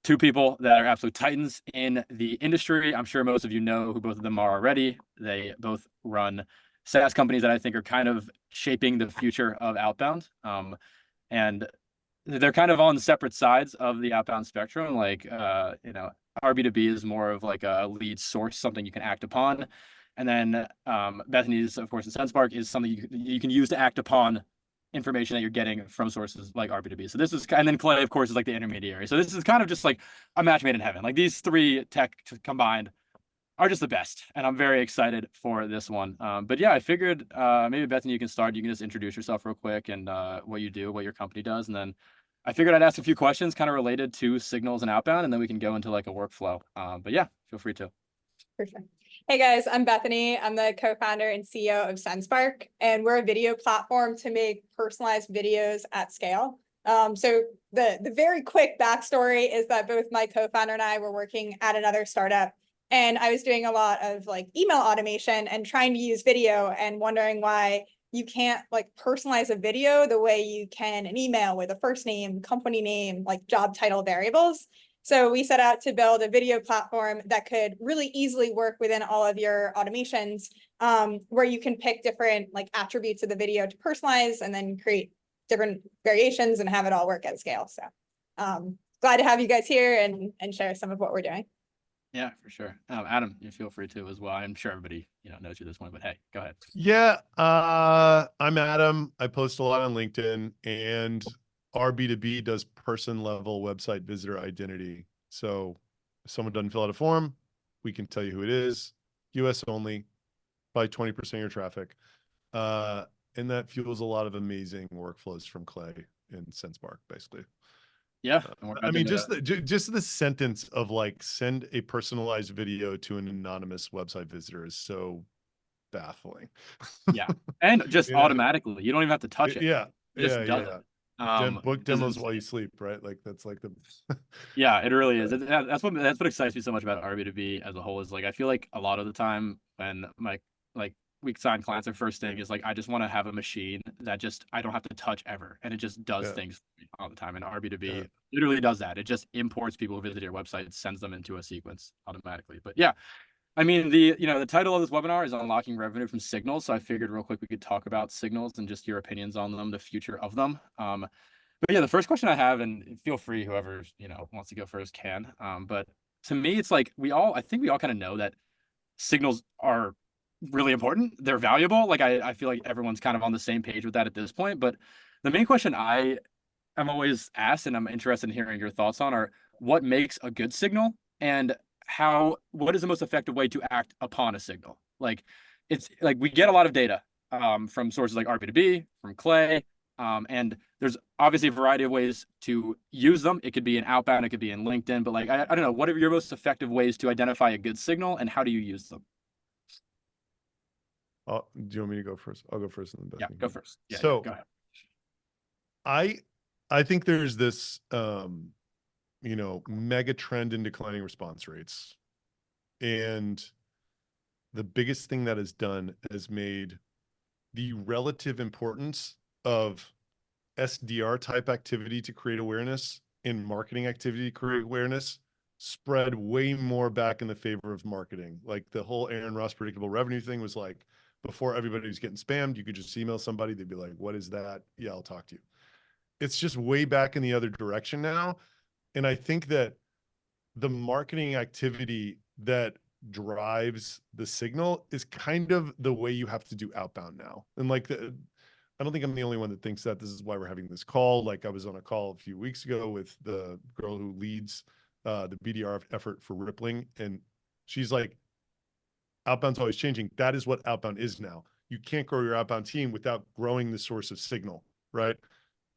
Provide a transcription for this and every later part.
two people that are absolute titans in the industry. I'm sure most of you know who both of them are already. They both run SaaS companies that I think are kind of shaping the future of outbound. And they're kind of on separate sides of the outbound spectrum. Like, RB2B is more of like a lead source, something you can act upon. And then Bethany's, of course, the Sendspark is something you can use to act upon information that you're getting from sources like RB2B. So this is, and then Clay, of course, is like the intermediary. So this is kind of just like a match made in heaven. Like these three tech combined are just the best, and I'm very excited for this one. But yeah, I figured maybe Bethany, you can start. You can just introduce yourself real quick and what you do, what your company does, and then I figured I'd ask a few questions kind of related to signals and outbound, and then we can go into like a workflow. But yeah, feel free to. For sure. Hey guys, I'm Bethany. I'm the co-founder and CEO of Sendspark, and we're a video platform to make personalized videos at scale. So the very quick backstory is that both my co-founder and I were working at another startup, and I was doing a lot of like email automation and trying to use video and wondering why you can't like personalize a video the way you can an email with a first name, company name, like job title variables. So we set out to build a video platform that could really easily work within all of your automations, where you can pick different like attributes of the video to personalize and then create different variations and have it all work at scale. So glad to have you guys here and share some of what we're doing. Yeah, for sure. Adam, you feel free to as well. I'm sure everybody knows you at this point, but hey, go ahead. Yeah, I'm Adam. I post a lot on LinkedIn, and RB2B does person level website visitor identity. So if someone doesn't fill out a form, we can tell you who it is. US only, by 20% of your traffic. And that fuels a lot of amazing workflows from Clay and SenseMark, basically. Yeah. I mean, just the sentence of like, send a personalized video to an anonymous website visitor is so baffling. Yeah. And just automatically, you don't even have to touch it. Yeah. It just does it. Book demos while you sleep, right? Like that's like the yeah, it really is. That's what excites me so much about RB2B as a whole is like I feel like a lot of the time when like we sign clients, their first thing is like I just want to have a machine that just I don't have to touch ever, and it just does things all the time. And RB2B literally does that. It just imports people who visit your website, sends them into a sequence automatically. But yeah, I mean the title of this webinar is unlocking revenue from signals. So I figured real quick we could talk about signals and just your opinions on them, the future of them. But yeah, the first question I have, and feel free, whoever wants to go first can. But to me, it's like I think we all kind of know that signals are really important. They're valuable. Like I feel like everyone's kind of on the same page with that at this point. But the main question I am always asked, and I'm interested in hearing your thoughts on, are what makes a good signal, and what is the most effective way to act upon a signal? Like it's like we get a lot of data from sources like RB2B, from Clay. And there's obviously a variety of ways to use them. It could be in outbound, it could be in LinkedIn, but like, I don't know, what are your most effective ways to identify a good signal and how do you use them? do you want me to go first? I'll go first. And then Yeah, go first. Yeah, so go ahead. I think there's this, mega trend in declining response rates. And the biggest thing that is done is made the relative importance of SDR type activity to create awareness and marketing activity to create awareness spread way more back in the favor of marketing. Like the whole Aaron Ross predictable revenue thing was like, before everybody was getting spammed, you could just email somebody. They'd be like, what is that? Yeah, I'll talk to you. It's just way back in the other direction now. And I think that the marketing activity that drives the signal is kind of the way you have to do outbound now. And like I don't think I'm the only one that thinks that. This is why we're having this call. Like I was on a call a few weeks ago with the girl who leads the BDR effort for Rippling. And she's like, outbound's always changing. That is what outbound is now. You can't grow your outbound team without growing the source of signal, right?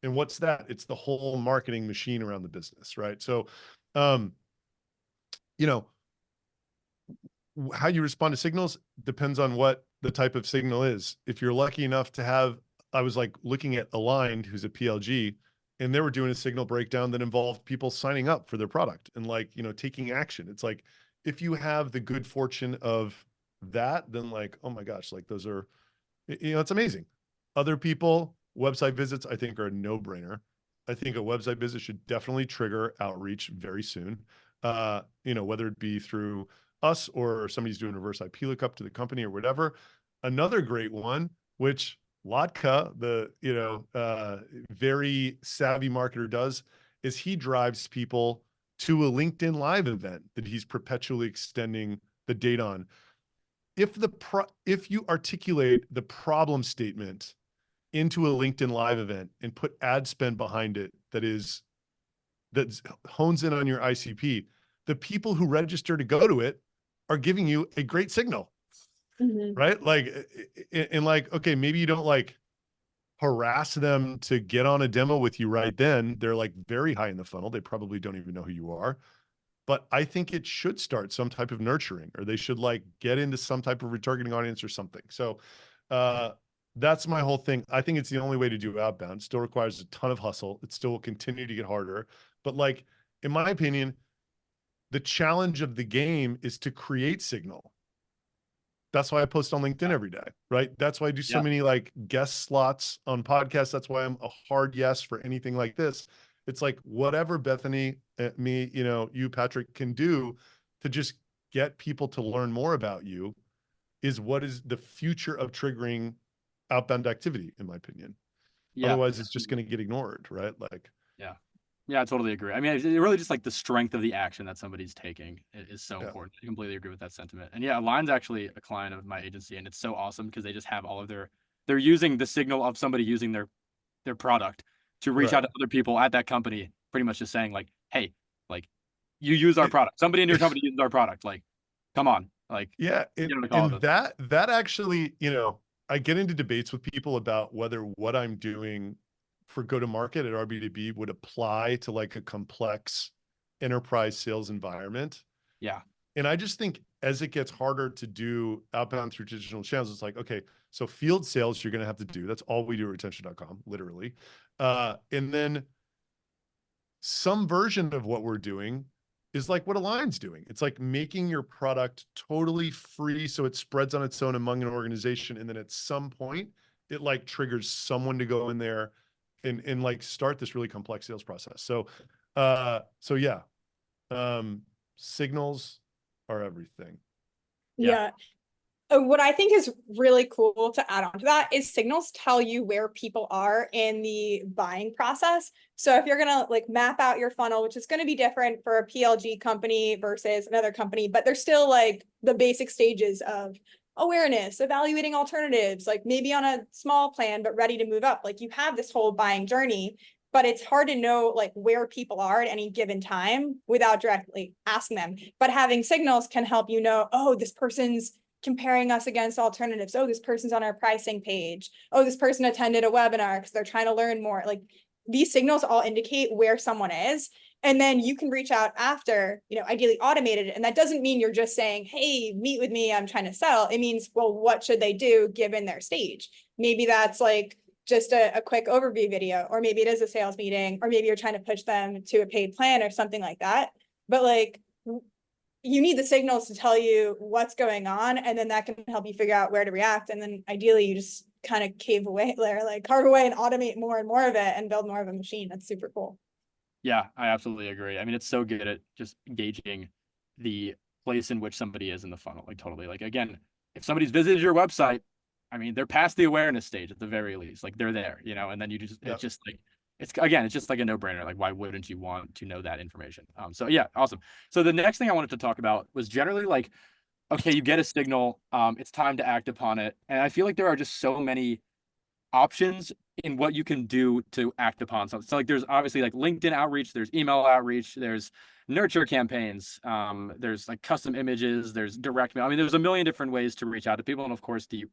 And what's that? It's the whole marketing machine around the business, right? So, how you respond to signals depends on what the type of signal is. If you're lucky enough to have, I was like looking at Aligned, who's a PLG, and they were doing a signal breakdown that involved people signing up for their product and like, taking action. It's like, if you have the good fortune of that, then like, oh my gosh, like those are, it's amazing. Other people, website visits, I think are a no-brainer. I think a website visit should definitely trigger outreach very soon. Whether it be through us or somebody's doing reverse IP lookup to the company or whatever. Another great one, which Lotka, the very savvy marketer, does, is he drives people to a LinkedIn Live event that he's perpetually extending the date on. If you articulate the problem statement into a LinkedIn Live event and put ad spend behind it that hones in on your ICP, the people who register to go to it are giving you a great signal, right? Like, and like, okay, maybe you don't like harass them to get on a demo with you right then. They're like very high in the funnel. They probably don't even know who you are. But I think it should start some type of nurturing, or they should like get into some type of retargeting audience or something. So that's my whole thing. I think it's the only way to do outbound. It still requires a ton of hustle. It still will continue to get harder. But like, in my opinion, the challenge of the game is to create signal. That's why I post on LinkedIn every day, right? That's why I do so many like guest slots on podcasts. That's why I'm a hard yes for anything like this. It's like whatever Bethany, me, you, Patrick, can do to just get people to learn more about you is what is the future of triggering outbound activity, in my opinion. Yeah. Otherwise, it's just going to get ignored, right? Like, yeah, I totally agree. I mean, it really just like the strength of the action that somebody's taking is so Yeah. important. I completely agree with that sentiment. And yeah, Align's actually a client of my agency, and it's so awesome because they just have all of they're using the signal of somebody using their product to reach out to other people at that company, pretty much just saying like, hey, like you use our product. Somebody in your company uses our product. Like, come on. Like, yeah. get on a call with us. That actually, I get into debates with people about whether what I'm doing for go-to-market at RB2B would apply to like a complex enterprise sales environment. Yeah. And I just think as it gets harder to do outbound through digital channels, it's like, okay, so field sales, you're going to have to do. That's all we do at retention.com, literally. And then some version of what we're doing is like what Align's doing. It's like making your product totally free so it spreads on its own among an organization. And then at some point, it like triggers someone to go in there and like start this really complex sales process. So yeah, signals are everything. Yeah. What I think is really cool to add on to that is signals tell you where people are in the buying process. So if you're going to like map out your funnel, which is going to be different for a PLG company versus another company, but they're still like the basic stages of awareness, evaluating alternatives, like maybe on a small plan, but ready to move up. Like you have this whole buying journey, but it's hard to know like where people are at any given time without directly asking them. But having signals can help you know, oh, this person's comparing us against alternatives. Oh, this person's on our pricing page. Oh, this person attended a webinar because they're trying to learn more. Like these signals all indicate where someone is. And then you can reach out after, ideally automated. And that doesn't mean you're just saying, hey, meet with me, I'm trying to sell. It means, well, what should they do given their stage? Maybe that's like just a quick overview video, or maybe it is a sales meeting, or maybe you're trying to push them to a paid plan or something like that. But like, you need the signals to tell you what's going on, and then that can help you figure out where to react. And then ideally you just kind of carve away and automate more and more of it and build more of a machine. That's super cool. Yeah, I absolutely agree. I mean, it's so good at just gauging the place in which somebody is in the funnel. Like totally. Like again, if somebody's visited your website, I mean, they're past the awareness stage at the very least. Like they're there, and then it's just like it's just like a no-brainer. Like, why wouldn't you want to know that information? So yeah, awesome. So the next thing I wanted to talk about was generally like, okay, you get a signal, it's time to act upon it. And I feel like there are just so many options in what you can do to act upon something. So like there's obviously like LinkedIn outreach, there's email outreach, there's nurture campaigns, there's like custom images, there's direct mail. I mean, there's a million different ways to reach out to people. And of course the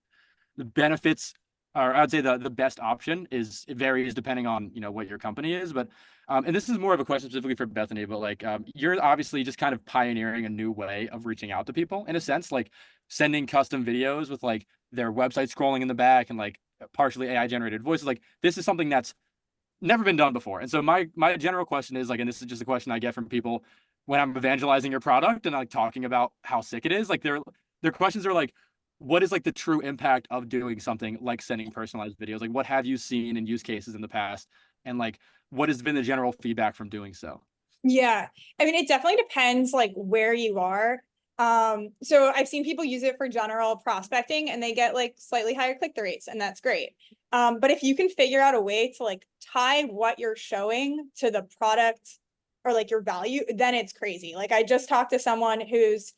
benefits, or I'd say the best option is it varies depending on what your company is. But and this is more of a question specifically for Bethany, but like you're obviously just kind of pioneering a new way of reaching out to people in a sense, like sending custom videos with like their website scrolling in the back and like partially AI generated voices. Like this is something that's never been done before. And so my general question is like, and this is just a question I get from people when I'm evangelizing your product and like talking about how sick it is, like their questions are like, what is like the true impact of doing something like sending personalized videos? Like what have you seen in use cases in the past And like, what has been the general feedback from doing so? Yeah. I mean, it definitely depends like where you are. So I've seen people use it for general prospecting and they get like slightly higher click-through rates, and that's great. But if you can figure out a way to like tie what you're showing to the product or like your value, then it's crazy. Like I just talked to someone who's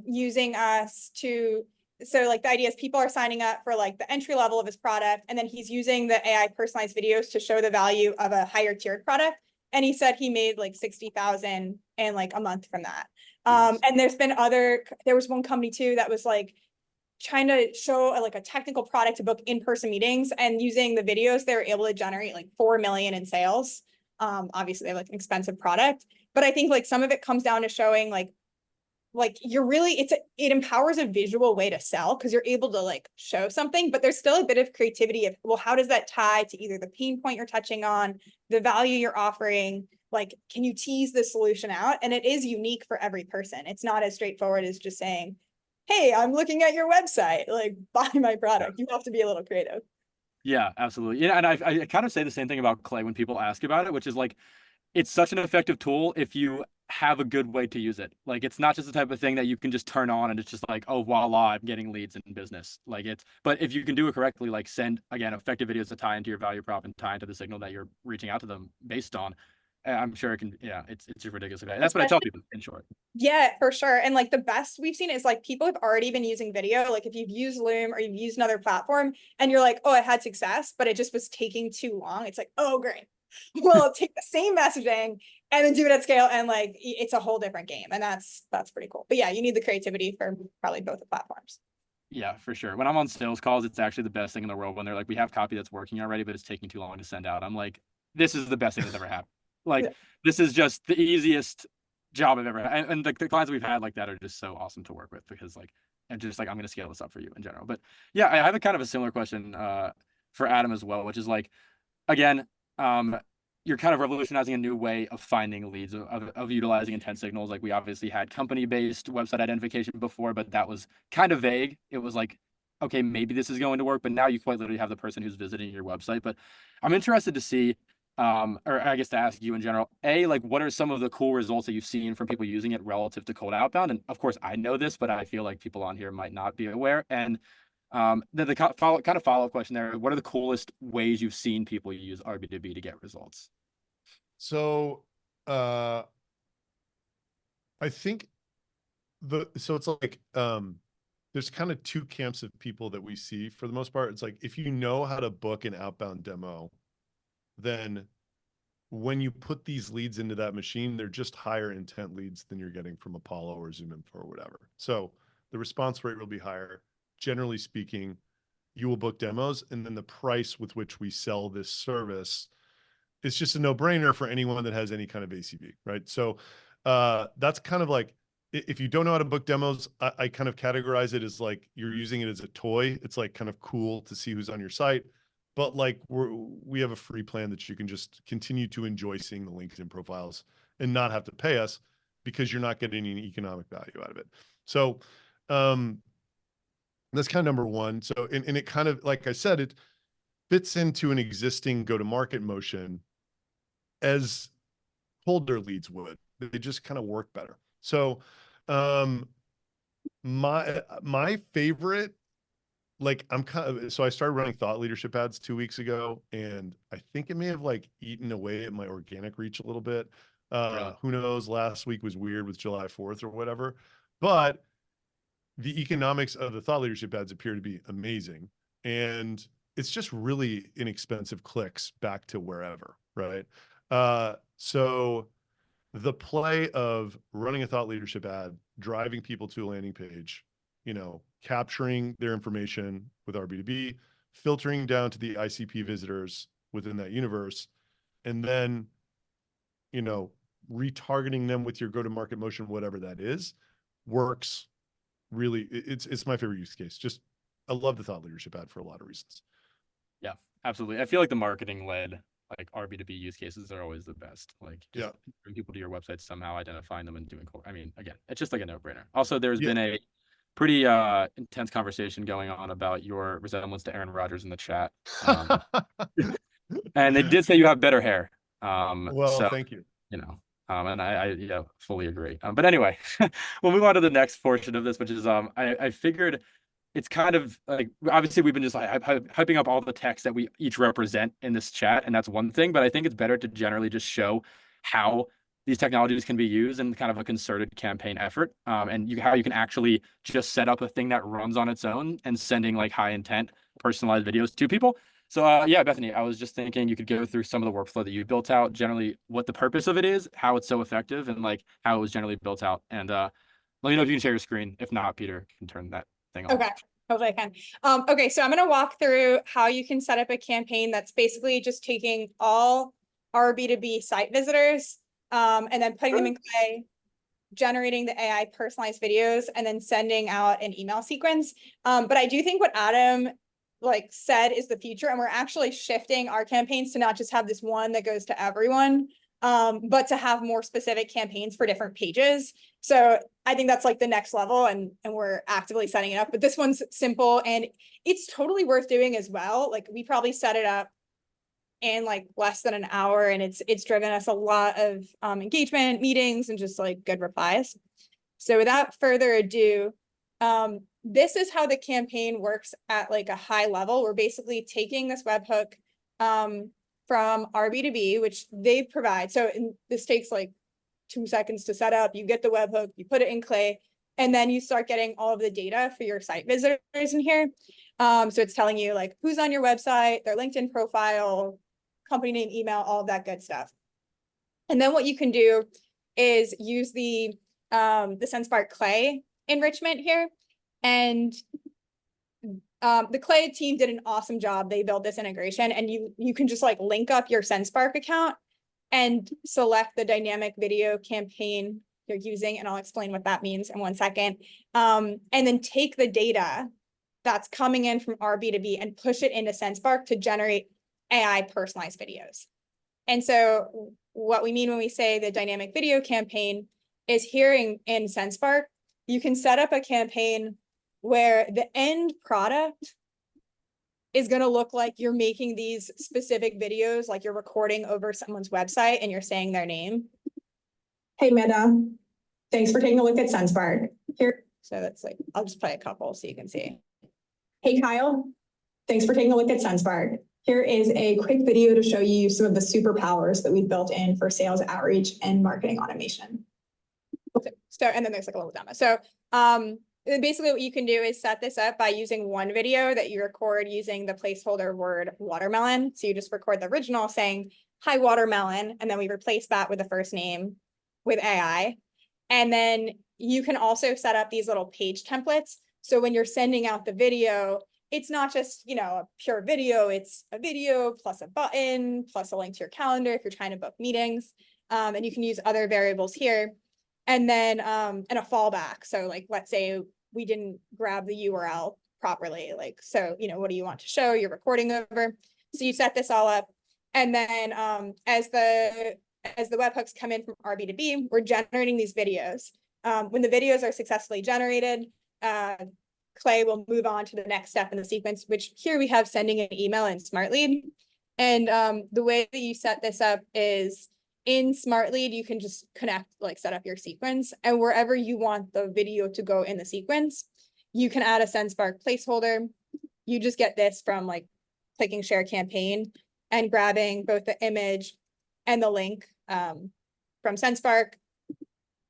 using us to, so like the idea is people are signing up for like the entry level of his product, and then he's using the AI personalized videos to show the value of a higher tiered product. And he said he made like 60,000 in like a month from that. And there was one company too that was like trying to show like a technical product to book in-person meetings, and using the videos, they were able to generate like 4 million in sales. Obviously they have like an expensive product, but I think like some of it comes down to showing like you're really, it empowers a visual way to sell because you're able to like show something, but there's still a bit of creativity of, well, how does that tie to either the pain point you're touching on, the value you're offering? Like, can you tease the solution out? And it is unique for every person. It's not as straightforward as just saying, hey, I'm looking at your website, like buy my product. You have to be a little creative. Yeah, absolutely. Yeah, and I kind of say the same thing about Clay when people ask about it, which is like, it's such an effective tool if you have a good way to use it. Like, it's not just the type of thing that you can just turn on and it's just like, oh, voila, I'm getting leads in business. Like, it's, but if you can do it correctly, like send, again, effective videos that tie into your value prop and tie into the signal that you're reaching out to them based on, I'm sure it can, yeah, it's ridiculous. That's what I tell people in short. Yeah, for sure. And like the best we've seen is like people have already been using video. Like if you've used Loom or you've used another platform and you're like, oh, I had success, but it just was taking too long. It's like, oh, great. Well, take the same messaging and then do it at scale. And like, it's a whole different game. And that's pretty cool. But yeah, you need the creativity for probably both the platforms. Yeah, for sure. When I'm on sales calls, it's actually the best thing in the world when they're like, we have copy that's working already, but it's taking too long to send out. I'm like, this is the best thing that's ever happened. Like, Yeah. this is just the easiest job I've ever had. And the clients we've had like that are just so awesome to work with because like, and just like, I'm going to scale this up for you in general. But yeah, I have a kind of a similar question for Adam as well, which is like, again, you're kind of revolutionizing a new way of finding leads, of utilizing intent signals. Like we obviously had company-based website identification before, but that was kind of vague. It was like, okay, maybe this is going to work, but now you quite literally have the person who's visiting your website. But I'm interested to see, or I guess to ask you in general, like what are some of the cool results that you've seen from people using it relative to cold outbound? And of course, I know this, but I feel like people on here might not be aware. And the follow-up question there, what are the coolest ways you've seen people use RB2B to get results? So, I think so it's like, there's kind of two camps of people that we see for the most part. It's like, if you know how to book an outbound demo, then when you put these leads into that machine, they're just higher intent leads than you're getting from Apollo or ZoomInfo or whatever. So the response rate will be higher. Generally speaking, you will book demos, and then the price with which we sell this service, it's just a no-brainer for anyone that has any kind of ACV, right? So that's kind of like, if you don't know how to book demos, I kind of categorize it as like you're using it as a toy. It's like kind of cool to see who's on your site, but like we have a free plan that you can just continue to enjoy seeing the LinkedIn profiles and not have to pay us because you're not getting any economic value out of it. So that's kind of number one. So, and it kind of, like I said, it fits into an existing go-to-market motion as colder leads would. They just kind of work better. So my favorite, like I'm kind of, so I started running thought leadership ads 2 weeks ago, and I think it may have like eaten away at my organic reach a little bit. Really? Who knows? Last week was weird with July 4th or whatever, but the economics of the thought leadership ads appear to be amazing. And it's just really inexpensive clicks back to wherever, right? So the play of running a thought leadership ad, driving people to a landing page, capturing their information with RB2B, filtering down to the ICP visitors within that universe, and then, retargeting them with your go-to-market motion, whatever that is, works really. It's my favorite use case. Just, I love the thought leadership ad for a lot of reasons. Yeah, absolutely. I feel like the marketing led like RB2B use cases are always the best. Like just bring people to your website somehow, identifying them and doing cool. I mean, again, it's just like a no-brainer. Also, there's been a pretty intense conversation going on about your resemblance to Aaron Rodgers in the chat. And they did say you have better hair. Well, So, thank you. you know, and I yeah, fully agree. But anyway, we'll move on to the next portion of this, which is I figured it's kind of like obviously we've been just like hyping up all the text that we each represent in this chat, and that's one thing. But I think it's better to generally just show how these technologies can be used in kind of a concerted campaign effort, and how you can actually just set up a thing that runs on its own and sending like high intent personalized videos to people. So yeah, Bethany, I was just thinking you could go through some of the workflow that you built out, generally what the purpose of it is, how it's so effective, and like how it was generally built out. And let me know if you can share your screen. If not, Peter can turn that thing on. Okay, hopefully I can. Okay, so I'm gonna walk through how you can set up a campaign that's basically just taking all RB2B site visitors, and then putting them in Clay, generating the AI personalized videos, and then sending out an email sequence. But I do think what Adam like said is the future, and we're actually shifting our campaigns to not just have this one that goes to everyone, but to have more specific campaigns for different pages. So I think that's like the next level, and we're actively setting it up. But this one's simple and it's totally worth doing as well. Like we probably set it up in like less than an hour, and it's driven us a lot of engagement, meetings, and just like good replies. So without further ado, this is how the campaign works at like a high level. We're basically taking this webhook from RB2B, which they provide. So this takes like 2 seconds to set up. You get the webhook, you put it in Clay, and then you start getting all of the data for your site visitors in here. So it's telling you like who's on your website, their LinkedIn profile, company name, email, all of that good stuff. And then what you can do is use the Sendspark Clay enrichment here. And the Clay team did an awesome job. They built this integration, and you can just like link up your Sendspark account and select the dynamic video campaign you're using. And I'll explain what that means in 1 second. And then take the data that's coming in from RB2B and push it into Sendspark to generate AI personalized videos. And so what we mean when we say the dynamic video campaign is here in Sendspark, you can set up a campaign where the end product is going to look like you're making these specific videos, like you're recording over someone's website and you're saying their name. Hey, Amanda, thanks for taking a look at Sendspark. Here, so that's like, I'll just play a couple so you can see. Hey, Kyle, thanks for taking a look at Sendspark. Here is a quick video to show you some of the superpowers that we've built in for sales outreach and marketing automation. So, and then there's like a little demo. So, basically what you can do is set this up by using one video that you record using the placeholder word watermelon. So you just record the original saying, hi, watermelon, and then we replace that with the first name with AI. And then you can also set up these little page templates. So when you're sending out the video, it's not just, you know, a pure video, it's a video plus a button, plus a link to your calendar if you're trying to book meetings. And you can use other variables here. And then and a fallback. So like, let's say we didn't grab the URL properly. Like, so, you know, what do you want to show? You're recording over. So you set this all up. And then as the webhooks come in from RB2B, we're generating these videos. When the videos are successfully generated, Clay will move on to the next step in the sequence, which here we have sending an email in SmartLead. And the way that you set this up is in SmartLead, you can just connect, like set up your sequence, and wherever you want the video to go in the sequence, you can add a Sendspark placeholder. You just get this from like clicking share campaign and grabbing both the image and the link from Sendspark,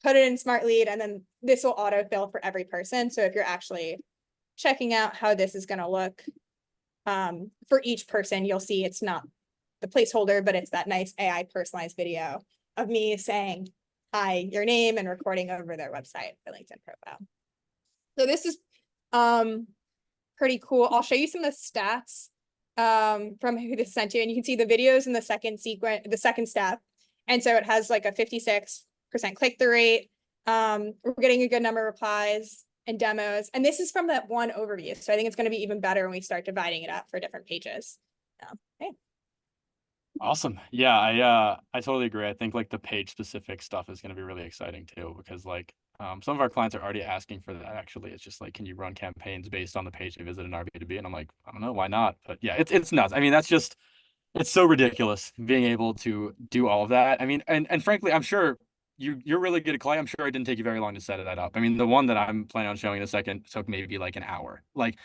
put it in SmartLead, and then this will autofill for every person. So if you're actually checking out how this is going to look for each person, you'll see it's not the placeholder, but it's that nice AI personalized video of me saying, hi, your name, and recording over their website, their LinkedIn profile. So this is pretty cool. I'll show you some of the stats from who this sent to, and you can see the videos in the second sequence, the second step. And so it has like a 56% click-through rate. We're getting a good number of replies and demos. And this is from that one overview. So I think it's going to be even better when we start dividing it up for different pages. Okay. Awesome. Yeah, I totally agree. I think like the page specific stuff is going to be really exciting too, because like some of our clients are already asking for that. Actually, it's just like, can you run campaigns based on the page they visit in RB2B? And I'm like, I don't know, why not? But yeah, it's nuts. I mean, that's just It's so ridiculous being able to do all of that. I mean, and frankly, I'm sure you're really good at clay. I'm sure it didn't take you very long to set that up. I mean, the one that I'm planning on showing in a second took maybe like an hour. Like,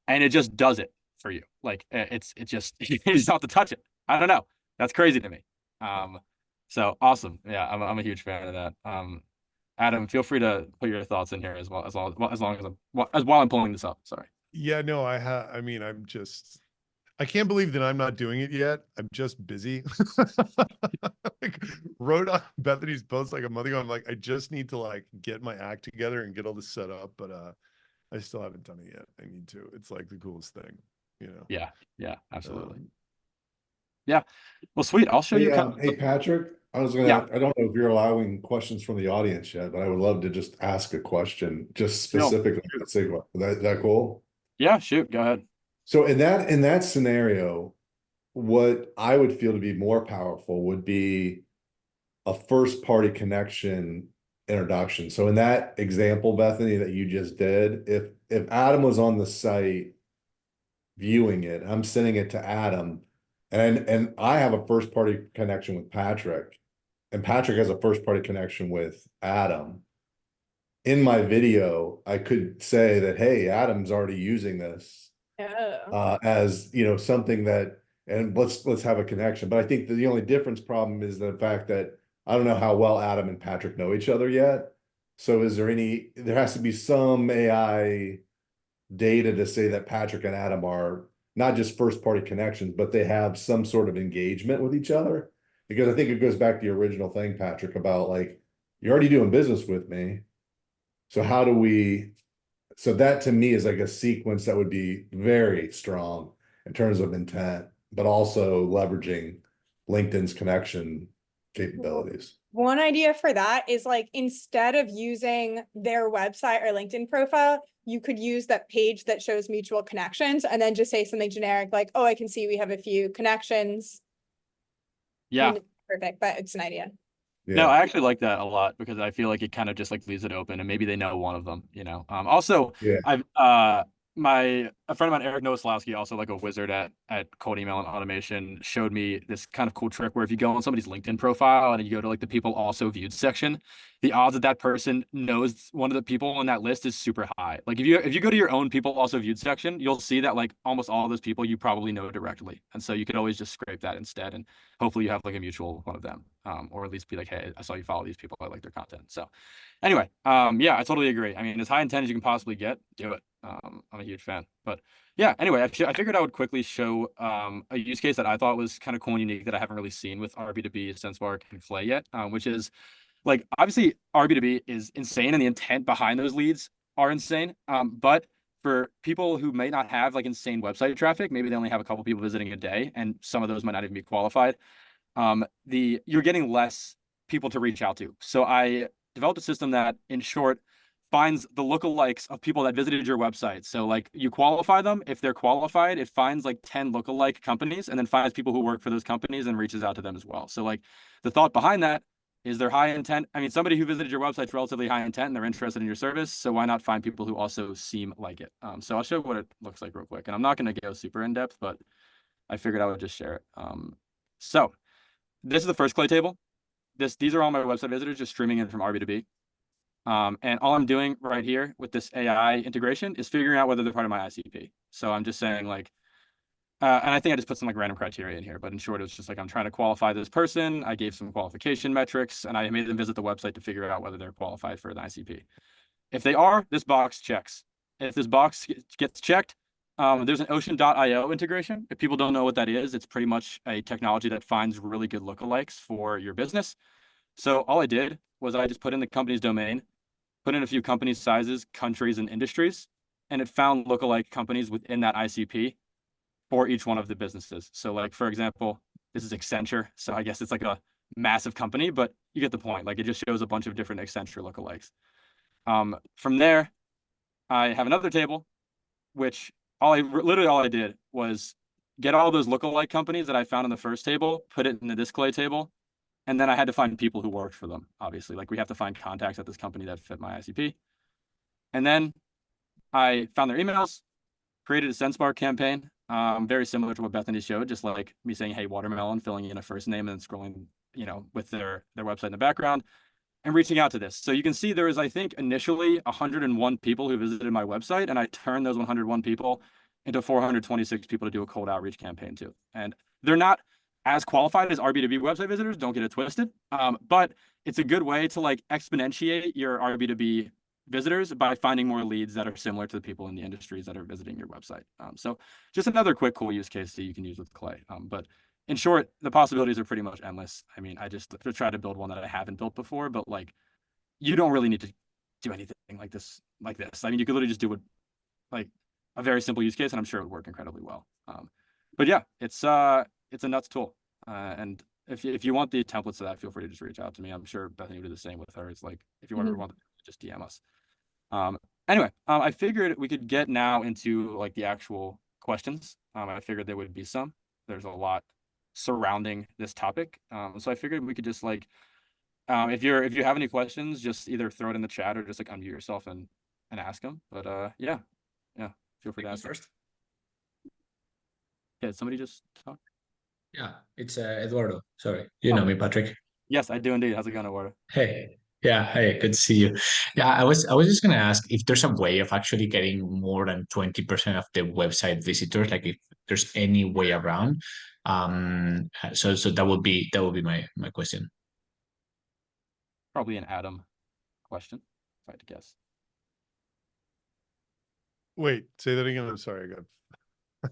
and it just does it for you. Like it just you just have to touch it. I don't know. That's crazy to me. Um, so awesome. Yeah, I'm a huge fan of that. Adam, feel free to put your thoughts in here as well as long as as while I'm pulling this up. Sorry. Yeah, no, I mean, I can't believe that I'm not doing it yet. I'm just busy. Like, wrote on Bethany's post like a month ago. I'm like, I just need to like get my act together and get all this set up, but I still haven't done it yet. I need to. It's like the coolest thing, you know. Yeah, absolutely. Um, Yeah. Well, sweet. I'll show you Hey, kind hey, Patrick, I was yeah, I don't know if you're allowing questions from the audience yet, but I would love to just ask a question, just no. specifically on Sigma. That cool? Yeah, shoot, go ahead. So in that scenario, what I would feel to be more powerful would be a first party connection introduction. So in that example, Bethany, that you just did, if Adam was on the site viewing it, I'm sending it to Adam, and I have a first party connection with Patrick, and Patrick has a first party connection with Adam. In my video, I could say that, hey, Adam's already using this Oh. as something that, and let's have a connection. But I think that the only difference problem is the fact that I don't know how well Adam and Patrick know each other yet. So there has to be some AI data to say that Patrick and Adam are not just first party connections, but they have some sort of engagement with each other. Because I think it goes back to the original thing, Patrick, about like, you're already doing business with me. So so that to me is like a sequence that would be very strong in terms of intent, but also leveraging LinkedIn's connection capabilities. One idea for that is like, instead of using their website or LinkedIn profile, you could use that page that shows mutual connections and then just say something generic like, oh, I can see we have a few connections. I Yeah. mean, it's perfect, but it's an idea. No, Yeah. I actually like that a lot because I feel like it kind of just like leaves it open and maybe they know one of them, you know. Also Yeah. I've a friend of mine, Eric Nowoslawski, also like a wizard at cold email and automation, showed me this kind of cool trick where if you go on somebody's LinkedIn profile and you go to like the people also viewed section, the odds that that person knows one of the people on that list is super high. Like if you go to your own people also viewed section, you'll see that like almost all of those people you probably know directly. And so you could always just scrape that instead, and hopefully you have like a mutual one of them, or at least be like, hey, I saw you follow these people, I like their content. So anyway, yeah, I totally agree. I mean, as high intent as you can possibly get, do it. I'm a huge fan. But yeah, anyway, I figured I would quickly show a use case that I thought was kind of cool and unique that I haven't really seen with RB2B, Sendspark, and Clay yet, which is like obviously RB2B is insane and the intent behind those leads are insane. But for people who may not have like insane website traffic, maybe they only have a couple people visiting a day, and some of those might not even be qualified. You're getting less people to reach out to. So I developed a system that, in short, finds the lookalikes of people that visited your website. So like you qualify them. If they're qualified, it finds like 10 lookalike companies and then finds people who work for those companies and reaches out to them as well. So like the thought behind that is they're high intent. I mean, somebody who visited your website is relatively high intent and they're interested in your service. So why not find people who also seem like it? So I'll show what it looks like real quick. And I'm not going to go super in depth, but I figured I would just share it. So this is the first clay table. These are all my website visitors just streaming in from RB2B. And all I'm doing right here with this AI integration is figuring out whether they're part of my ICP. So I'm just saying like, and I think I just put some like random criteria in here, but in short, it was just like, I'm trying to qualify this person. I gave some qualification metrics and I made them visit the website to figure out whether they're qualified for an ICP. If they are, this box checks. If this box gets checked, there's an Ocean.io integration. If people don't know what that is, it's pretty much a technology that finds really good lookalikes for your business. So all I did was I just put in the company's domain, put in a few company sizes, countries, and industries, and it found lookalike companies within that ICP for each one of the businesses. So like, for example, this is Accenture. So I guess it's like a massive company, but you get the point. Like it just shows a bunch of different Accenture lookalikes. From there, I have another table, which literally all I did was get all those lookalike companies that I found in the first table, put it in the display table, and then I had to find people who worked for them, obviously. Like we have to find contacts at this company that fit my ICP. And then I found their emails, created a Sendspark campaign, very similar to what Bethany showed, just like me saying, hey, watermelon, filling in a first name and then scrolling, with their website in the background and reaching out to this. So you can see there is, I think, initially 101 people who visited my website, and I turned those 101 people into 426 people to do a cold outreach campaign to. And they're not as qualified as RB2B website visitors, don't get it twisted. But it's a good way to like exponentiate your RB2B visitors by finding more leads that are similar to the people in the industries that are visiting your website. So just another quick, cool use case that you can use with Clay. But in short, the possibilities are pretty much endless. I mean, I just try to build one that I haven't built before, but like, you don't really need to do anything like this. I mean, you could literally just do it like a very simple use case, and I'm sure it would work incredibly well. But yeah, it's a nuts tool. And if you want the templates of that, feel free to just reach out to me. I'm sure Bethany would do the same with her. It's like, if you ever want, just DM us. Anyway, I figured we could get now into like the actual questions. I figured there would be some. There's a lot surrounding this topic. So I figured we could just like, if you have any questions, just either throw it in the chat or just like unmute yourself and ask them. But yeah, feel free to ask first. Yeah, somebody just talk. Yeah, it's Eduardo. Sorry, you know me, Patrick. Yes, I do indeed. How's it going, Eduardo? Hey, yeah, hey, good to see you. Yeah, I was just gonna ask if there's a way of actually getting more than 20% of the website visitors, like if there's any way around. So that would be my question. Probably an Adam question, if I had to guess. Wait, say that again. I'm sorry.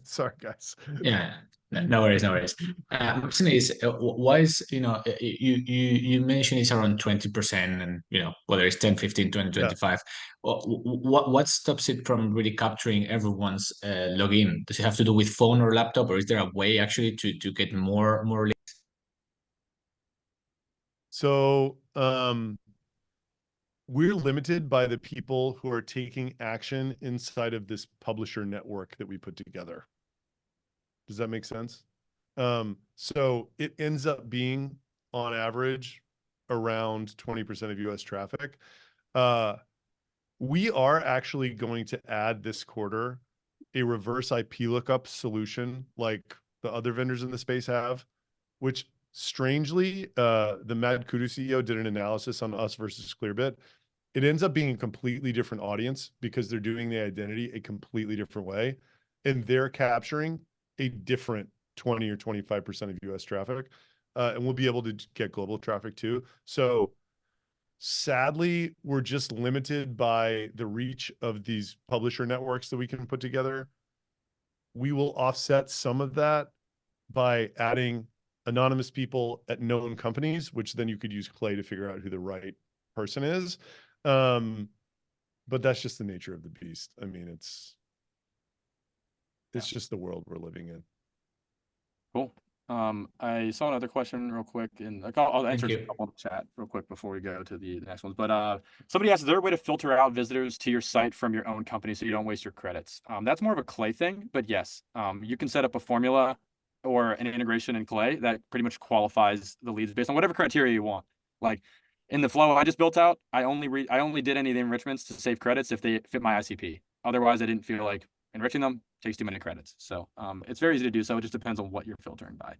Sorry, guys. Yeah, no worries, no worries. My question is, why is, you mentioned it's around 20%, and whether it's 10, 15, 20, 25. What stops it from really capturing everyone's login? Does it have to do with phone or laptop, or is there a way actually to get more leads? So we're limited by the people who are taking action inside of this publisher network that we put together. Does that make sense? So it ends up being on average around 20% of US traffic. We are actually going to add this quarter a reverse IP lookup solution like the other vendors in the space have, which strangely, the Mad Kudu CEO did an analysis on us versus Clearbit. It ends up being a completely different audience because they're doing the identity a completely different way. And they're capturing a different 20 or 25% of US traffic. And we'll be able to get global traffic too. So sadly, we're just limited by the reach of these publisher networks that we can put together. We will offset some of that by adding anonymous people at known companies, which then you could use Clay to figure out who the right person is. But that's just the nature of the beast. I mean, it's just the world we're living in. Cool. I saw another question real quick, and I'll answer Thank a you. couple in the chat real quick before we go to the next ones. But somebody asked, is there a way to filter out visitors to your site from your own company so you don't waste your credits? That's more of a Clay thing, but yes, you can set up a formula or an integration in Clay that pretty much qualifies the leads based on whatever criteria you want. Like in the flow I just built out, I only did any of the enrichments to save credits if they fit my ICP. Otherwise, I didn't feel like enriching them takes too many credits. So it's very easy to do so. It just depends on what you're filtering by.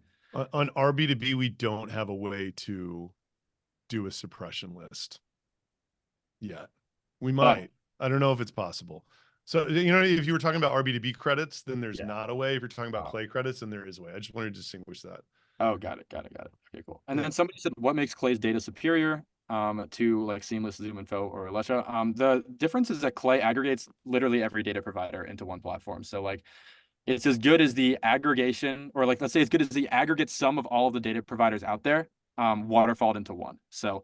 On RB2B, we don't have a way to do a suppression list yet. We might. I don't know if it's possible. So, if you were talking about RB2B credits, then there's not a way. If you're talking about Clay credits, then there is a way. I just wanted to distinguish that. Oh, got it. Okay, cool. And then somebody said, what makes Clay's data superior to like Seamless, ZoomInfo, or Lusha? The difference is that Clay aggregates literally every data provider into one platform. So like, it's as good as the aggregation, or like, let's say as good as the aggregate sum of all of the data providers out there, waterfalled into one. So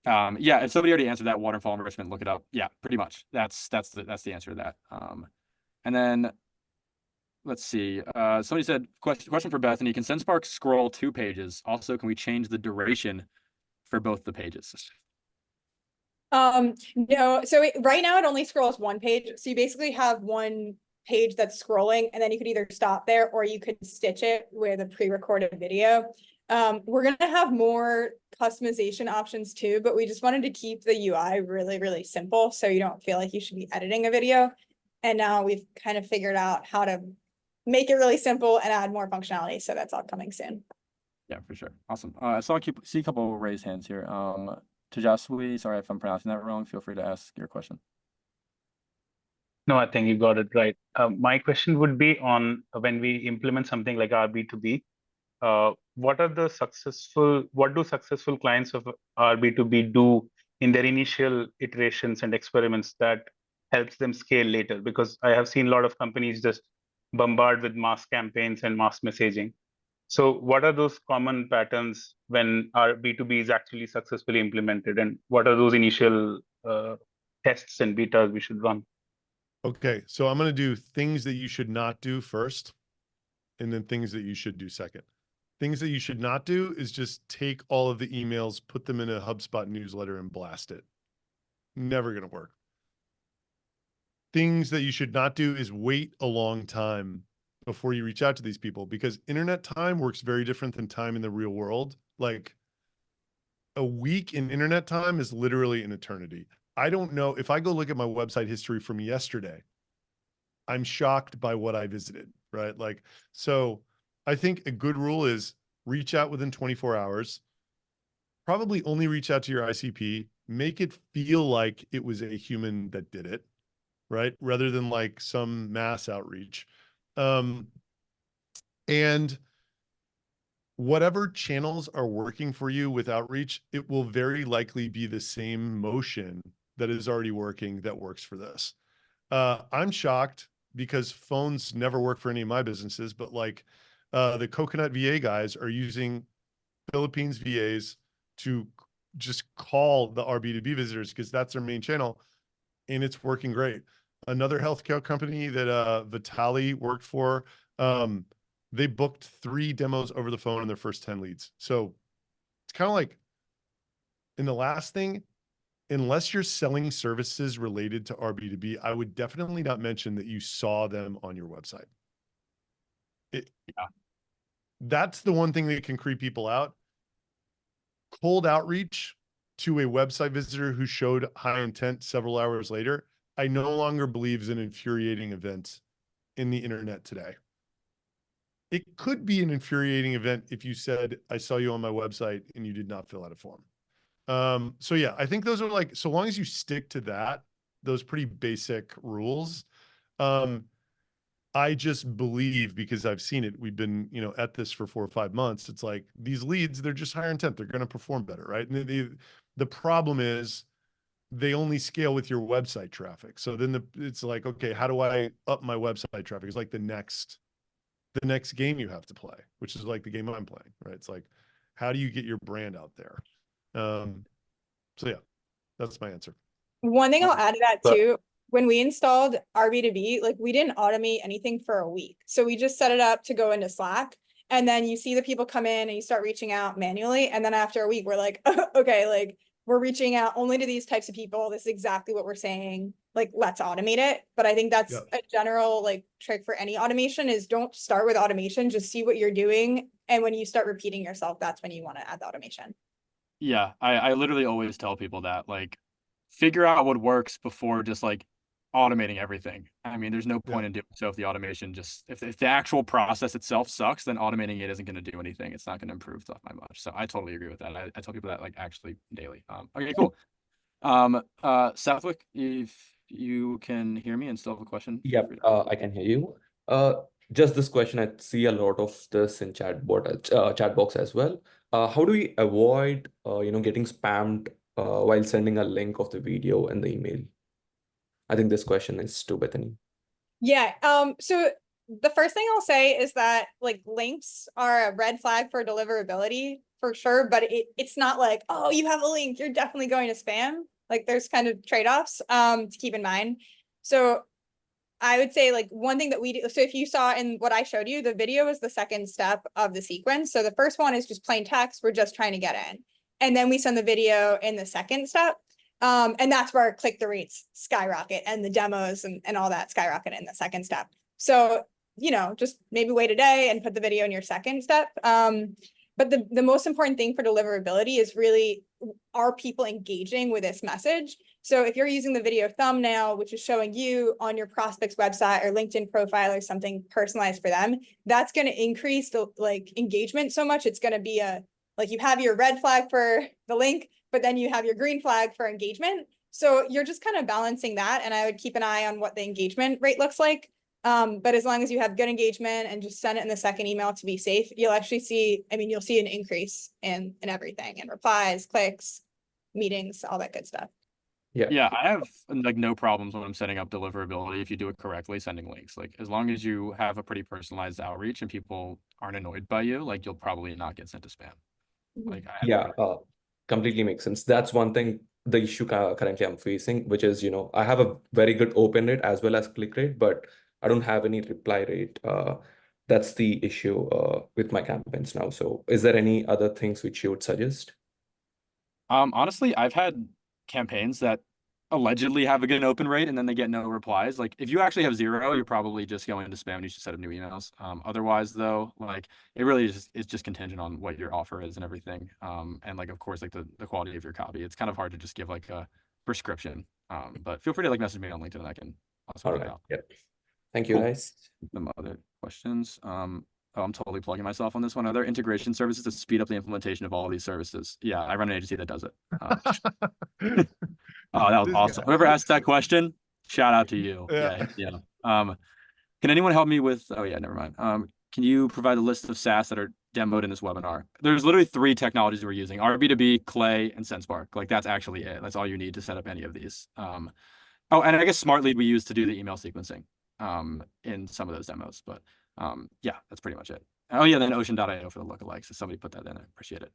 yeah, if somebody already answered that waterfall enrichment, look it up. Yeah, pretty much. That's the answer to that. And then let's see. Somebody said, question for Bethany, can Sendspark scroll 2 pages? Also, can we change the duration for both the pages? No, so right now it only scrolls 1 page. So you basically have 1 page that's scrolling, and then you could either stop there or you could stitch it with a pre-recorded video. We're gonna have more customization options too, but we just wanted to keep the UI really, really simple so you don't feel like you should be editing a video. And now we've kind of figured out how to make it really simple and add more functionality. So that's all coming soon. Yeah, for sure. Awesome. I see a couple raised hands here. Tajaswi, sorry if I'm pronouncing that wrong. Feel free to ask your question. No, I think you got it right. My question would be on when we implement something like RB2B, what do successful clients of RB2B do in their initial iterations and experiments that helps them scale later? Because I have seen a lot of companies just bombard with mass campaigns and mass messaging. So what are those common patterns when RB2B is actually successfully implemented? And what are those initial tests and betas we should run? Okay, so I'm going to do things that you should not do first, and then things that you should do second. Things that you should not do is just take all of the emails, put them in a HubSpot newsletter, and blast it. Never going to work. Things that you should not do is wait a long time before you reach out to these people, because internet time works very different than time in the real world. Like a week in internet time is literally an eternity. I don't know if I go look at my website history from yesterday, I'm shocked by what I visited, right? Like, so I think a good rule is reach out within 24 hours, probably only reach out to your ICP, make it feel like it was a human that did it, right? Rather than like some mass outreach. And whatever channels are working for you with outreach, it will very likely be the same motion that is already working that works for this. I'm shocked because phones never work for any of my businesses, but like the Coconut VA guys are using Philippines VAs to just call the RB2B visitors because that's their main channel, and it's working great. Another healthcare company that Vitali worked for, they booked 3 demos over the phone in their first 10 leads. So it's kind of like, in the last thing, unless you're selling services related to RB2B, I would definitely not mention that you saw them on your website. That's the one thing that can creep people out. Cold outreach to a website visitor who showed high intent several hours later, I no longer believe is an infuriating event in the internet today. It could be an infuriating event if you said, I saw you on my website and you did not fill out a form. So yeah, I think those are like, so long as you stick to that, those pretty basic rules. I just believe, because I've seen it, we've been, at this for 4 or 5 months. It's like these leads, they're just higher intent. They're going to perform better. Right. And the problem is they only scale with your website traffic. So then it's like, okay, how do I up my website traffic? It's like the next game you have to play, which is like the game I'm playing, right? It's like, how do you get your brand out there? So yeah, that's my answer. One thing I'll add to that too, when we installed RB2B, like we didn't automate anything for a week. So we just set it up to go into Slack, and then you see the people come in and you start reaching out manually. And then after a week, we're like, okay, like we're reaching out only to these types of people. This is exactly what we're saying. Like, let's automate it. But I think that's a general like trick for any automation is don't start with automation, just see what you're doing. And when you start repeating yourself, that's when you want to add the automation. Yeah, I literally always tell people that, like, figure out what works before just like automating everything. I mean, there's no point in doing so if the automation just, if the actual process itself sucks, then automating it isn't going to do anything. It's not going to improve stuff by much. So I totally agree with that. I tell people that like actually daily. Okay, cool. Southwick, if you can hear me and still have a question. Yep, I can hear you. Just this question, I see a lot of this in chat box as well. How do we avoid, getting spammed while sending a link of the video and the email? I think this question is to Bethany. Yeah. So the first thing I'll say is that like links are a red flag for deliverability for sure, but it's not like, oh, you have a link, you're definitely going to spam. Like there's kind of trade-offs to keep in mind. So I would say like one thing that we do, so if you saw in what I showed you, the video is the second step of the sequence. So the first one is just plain text. We're just trying to get in. And then we send the video in the second step. And that's where click-through rates skyrocket and the demos and all that skyrocket in the second step. So, just maybe wait a day and put the video in your second step. But the most important thing for deliverability is really, are people engaging with this message? So if you're using the video thumbnail, which is showing you on your prospect's website or LinkedIn profile or something personalized for them, that's going to increase the like engagement so much. It's going to be like you have your red flag for the link, but then you have your green flag for engagement. So you're just kind of balancing that. And I would keep an eye on what the engagement rate looks like. But as long as you have good engagement and just send it in the second email to be safe, you'll actually see, I mean, you'll see an increase in everything, in replies, clicks, meetings, all that good stuff. Yeah, I have like no problems when I'm setting up deliverability if you do it correctly, sending links. Like as long as you have a pretty personalized outreach and people aren't annoyed by you, like you'll probably not get sent to spam. Like Yeah, completely makes sense. That's one thing, the issue currently I'm facing, which is, I have a very good open rate as well as click rate, but I don't have any reply rate. That's the issue with my campaigns now. So is there any other things which you would suggest? honestly, I've had campaigns that allegedly have a good open rate and then they get no replies. Like if you actually have 0, you're probably just going to spam and you should set up new emails. Otherwise though, like it really is it's just contingent on what your offer is and everything. And like of course like the quality of your copy. It's kind of hard to just give like a prescription. But feel free to like message me on LinkedIn and I can also All help right. out. Yep. Thank you, Cool. guys. Some other questions. Oh, I'm totally plugging myself on this one. Are there integration services to speed up the implementation of all of these services? Yeah, I run an agency that does it. Oh, that was This awesome. guy. Whoever asked that question, shout out to you. Yeah. Yeah. Can anyone help me with, oh yeah, never mind. Can you provide a list of SaaS that are demoed in this webinar? There's literally 3 technologies we're using: RB2B, Clay, and Sendspark. Like that's actually it. That's all you need to set up any of these. Oh, and I guess Smart Lead we use to do the email sequencing in some of those demos. But yeah, that's pretty much it. Oh yeah, then Ocean.io for the lookalikes. So somebody put that in. I appreciate it.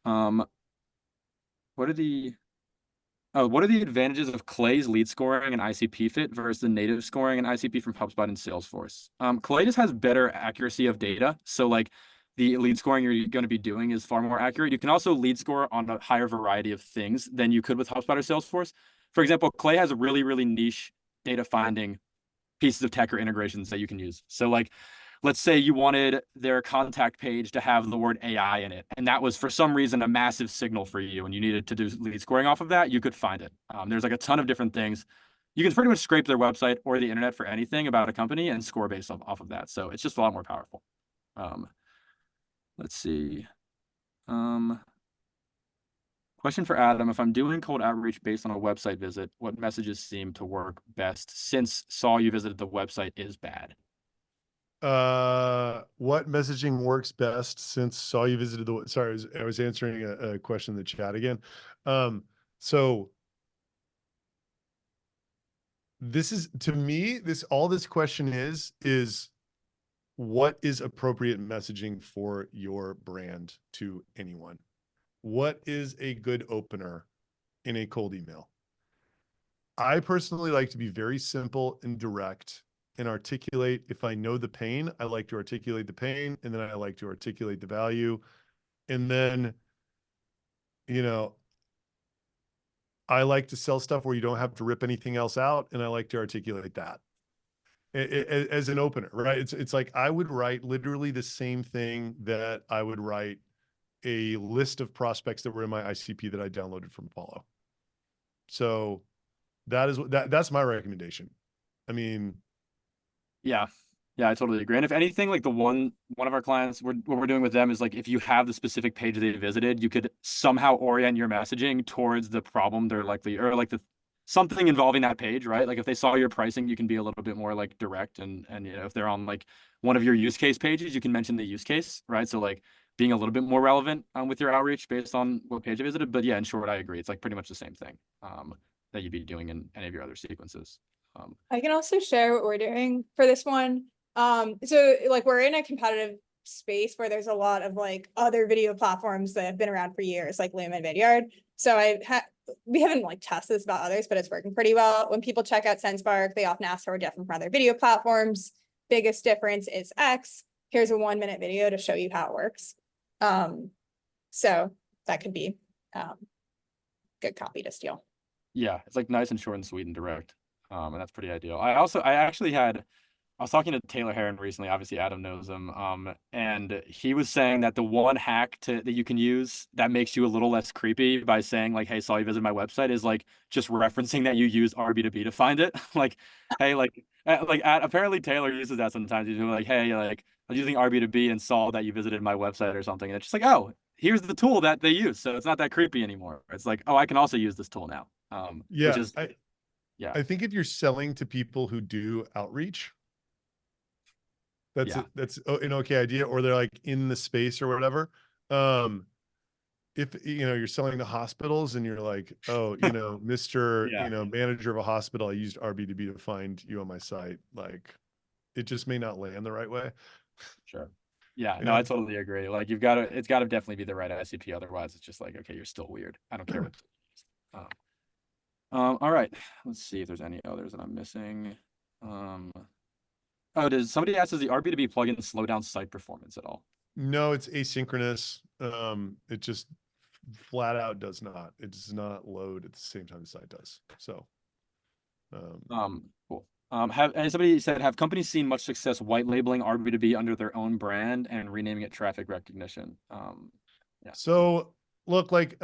What are the advantages of Clay's lead scoring and ICP fit versus the native scoring and ICP from HubSpot and Salesforce? Clay just has better accuracy of data. So like the lead scoring you're going to be doing is far more accurate. You can also lead score on a higher variety of things than you could with HubSpot or Salesforce. For example, Clay has a really, really niche data finding pieces of tech or integrations that you can use. So like, let's say you wanted their contact page to have the word AI in it, and that was for some reason a massive signal for you, and you needed to do lead scoring off of that, you could find it. There's like a ton of different things. You can pretty much scrape their website or the internet for anything about a company and score based off of that. So it's just a lot more powerful. Let's see. Question for Adam: if I'm doing cold outreach based on a website visit, what messages seem to work best since saw you visited the website is bad? What messaging works best since saw you visited the, sorry, I was answering a question in the chat again. So this is, to me, all this question is what is appropriate messaging for your brand to anyone? What is a good opener in a cold email? I personally like to be very simple and direct and articulate. If I know the pain, I like to articulate the pain, and then I like to articulate the value. And then, I like to sell stuff where you don't have to rip anything else out, and I like to articulate that as an opener, right? It's like I would write literally the same thing that I would write a list of prospects that were in my ICP that I downloaded from Apollo. So that's my recommendation. I mean, yeah, I totally agree. And if anything, like the one of our clients, what we're doing with them is like if you have the specific page they visited, you could somehow orient your messaging towards the problem they're likely, or like the something involving that page, right? Like if they saw your pricing, you can be a little bit more like direct, and if they're on like one of your use case pages, you can mention the use case, right? So like being a little bit more relevant with your outreach based on what page you visited. But yeah, in short, I agree. It's like pretty much the same thing that you'd be doing in any of your other sequences. I can also share what we're doing for this one. So like we're in a competitive space where there's a lot of like other video platforms that have been around for years, like Loom and Vidyard. So we haven't like tested this about others, but it's working pretty well. When people check out Sendspark, they often ask for different from other video platforms. Biggest difference is X. Here's a 1-minute video to show you how it works. So that could be good copy to steal. Yeah, it's like nice and short and sweet and direct. And that's pretty ideal. I actually had I was talking to Taylor Heron recently. Obviously, Adam knows him. And he was saying that the one hack that you can use that makes you a little less creepy by saying like, "Hey, saw you visit my website," is like just referencing that you use RB2B to find it. Like, hey, apparently Taylor uses that sometimes. He's like, "Hey, like I was using RB2B and saw that you visited my website or something." And it's just like, "Oh, here's the tool that they use." So it's not that creepy anymore. It's like, "Oh, I can also use this tool now." Which Yeah, is yeah, I think if you're selling to people who do outreach, yeah. that's an okay idea, or they're like in the space or whatever. If you're selling to hospitals and you're like, oh, Mr. Yeah. Manager of a hospital, I used RB2B to find you on my site. Like, it just may not land the right way. Sure. Yeah, You no, I know? totally agree. Like it's got to definitely be the right ICP. Otherwise, it's just like, okay, you're still weird. I don't care what. Um, all right. Let's see if there's any others that I'm missing. Oh, does somebody ask, does the RB2B plugin slow down site performance at all? No, it's asynchronous. It just flat out does not. It does not load at the same time the site does. So, Cool. And somebody said, have companies seen much success white labeling RB2B under their own brand and renaming it traffic recognition? Yeah. So look, like,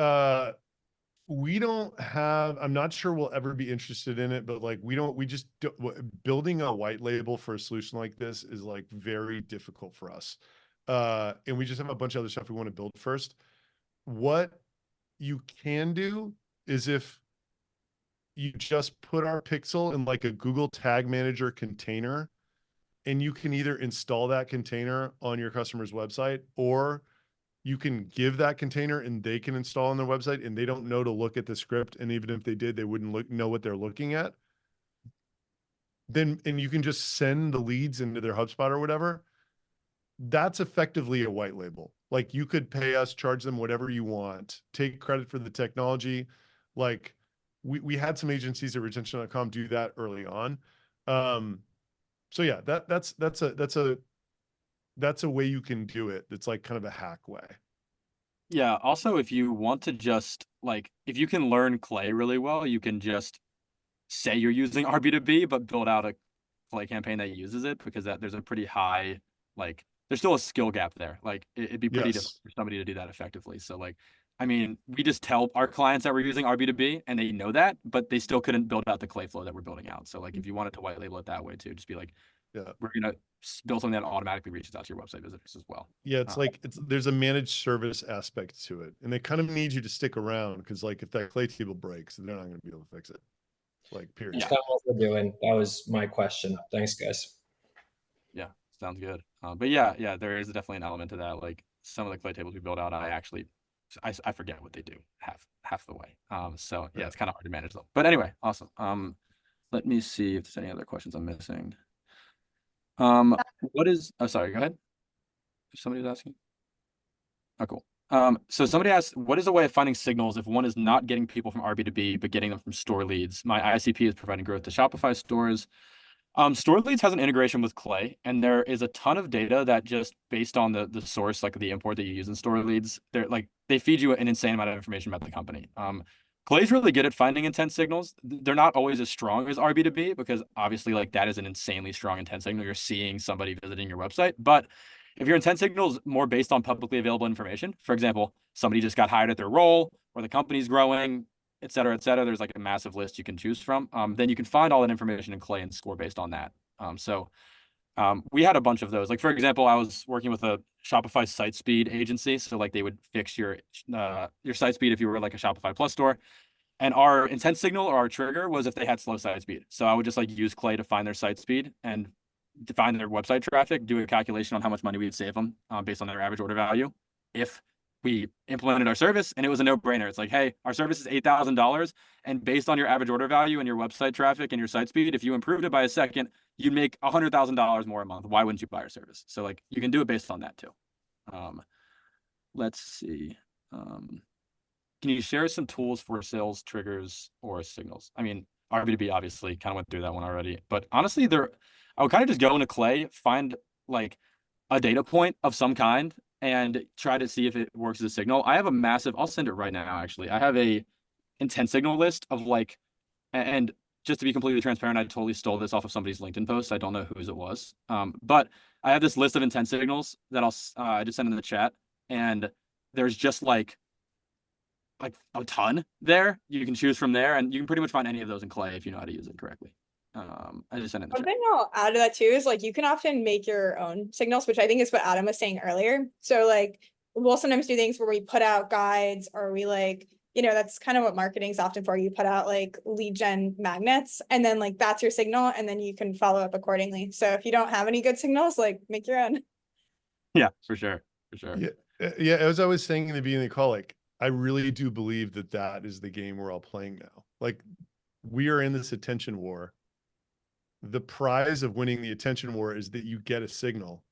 we don't have, I'm not sure we'll ever be interested in it, but like, building a white label for a solution like this is like very difficult for us. And we just have a bunch of other stuff we want to build first. What you can do is if you just put our pixel in like a Google Tag Manager container, and you can either install that container on your customer's website, or you can give that container and they can install on their website, and they don't know to look at the script. And even if they did, they wouldn't know what they're looking at. And you can just send the leads into their HubSpot or whatever. That's effectively a white label. Like, you could pay us, charge them whatever you want, take credit for the technology. Like, we had some agencies at retention.com do that early on. So yeah, that's a way you can do it. It's like kind of a hack way. Yeah. Also, if you want to just like, if you can learn Clay really well, you can just say you're using RB2B, but build out a Clay campaign that uses it, because there's a pretty high, like, there's still a skill gap there. Like, it'd be pretty difficult Yes. for somebody to do that effectively. So like, I mean, we just tell our clients that we're using RB2B and they know that, but they still couldn't build out the Clay flow that we're building out. So like, if you wanted to white label it that way too, just be like, Yeah. we're gonna build something that automatically reaches out to your website visitors as well. Yeah, it's like there's a managed service aspect to it, and they kind of need you to stick around, because like if that Clay table breaks, they're not going to be able to fix it. Like, period. That's kind of what we're doing. That was my question. Thanks, guys. Yeah, sounds good. But yeah, there is definitely an element to that. Like, some of the Clay tables we build out, I forget what they do half the way. So yeah, it's kind of hard to manage them. But anyway, awesome. Let me see if there's any other questions I'm missing. Sorry, go ahead. Somebody was asking. Oh, cool. So somebody asked, what is a way of finding signals if one is not getting people from RB2B, but getting them from store leads? My ICP is providing growth to Shopify stores. Store leads has an integration with Clay, and there is a ton of data that, just based on the source, like the import that you use in store leads, they feed you an insane amount of information about the company. Clay's really good at finding intent signals. They're not always as strong as RB2B, because obviously like that is an insanely strong intent signal. You're seeing somebody visiting your website. But if your intent signal is more based on publicly available information, for example, somebody just got hired at their role, or the company's growing, et cetera, there's like a massive list you can choose from. Then you can find all that information in Clay and score based on that. We had a bunch of those. Like, for example, I was working with a Shopify site speed agency. So like, they would fix your site speed if you were like a Shopify Plus store. And our intent signal, or our trigger, was if they had slow site speed. So I would just like use Clay to find their site speed and define their website traffic, do a calculation on how much money we'd save them based on their average order value. If we implemented our service, and it was a no-brainer. It's like, hey, our service is $8,000, and based on your average order value and your website traffic and your site speed, if you improved it by a second, you'd make $100,000 more a month. Why wouldn't you buy our service? So like, you can do it based on that too. Let's see. Can you share some tools for sales triggers or signals? I mean, RB2B obviously kind of went through that one already, but honestly, I would kind of just go into Clay, find like a data point of some kind, and try to see if it works as a signal. I have a massive, I'll send it right now, actually. I have a intent signal list of like, and just to be completely transparent, I totally stole this off of somebody's LinkedIn post. I don't know whose it was. But I have this list of intent signals that I just send in the chat, and there's just like a ton there. You can choose from there, and you can pretty much find any of those in Clay if you know how to use it correctly. I just sent it in the One chat. thing I'll add to that too is like you can often make your own signals, which I think is what Adam was saying earlier. So like we'll sometimes do things where we put out guides, or we like, you know, that's kind of what marketing is often for. You put out like lead gen magnets, and then like that's your signal, and then you can follow up accordingly. So if you don't have any good signals, like make your own. Yeah, for sure. Yeah. As I was saying in the beginning of the call, like I really do believe that that is the game we're all playing now. Like we are in this attention war. The prize of winning the attention war is that you get a signal.